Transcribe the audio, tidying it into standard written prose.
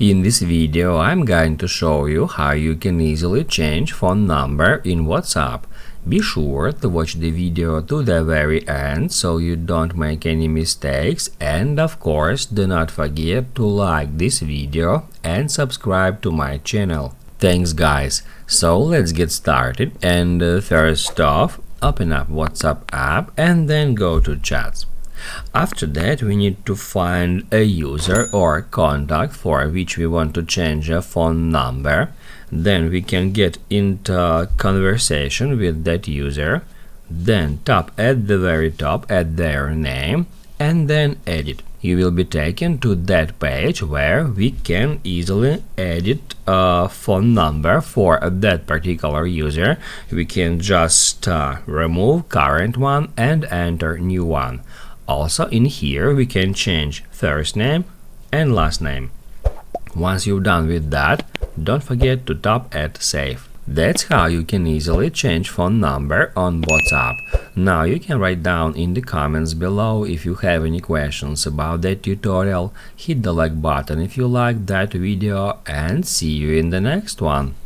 In this video, I'm going to show you how you can easily change phone number in WhatsApp. Be sure to watch the video to the very end so you don't make any mistakes, and of course do not forget to like this video and subscribe to my channel. Thanks guys, so let's get started, and first off, open up WhatsApp app and then go to chats. After that, we need to find a user or contact for which we want to change a phone number. Then we can get into conversation with that user. Then tap at the very top at their name and then edit. You will be taken to that page where we can easily edit a phone number for that particular user. We can just remove current one and enter new one. Also in here we can change first name and last name. Once you're done with that, don't forget to tap at save. That's how you can easily change phone number on WhatsApp. Now you can write down in the comments below if you have any questions about that tutorial. Hit the like button if you like that video, and see you in the next one.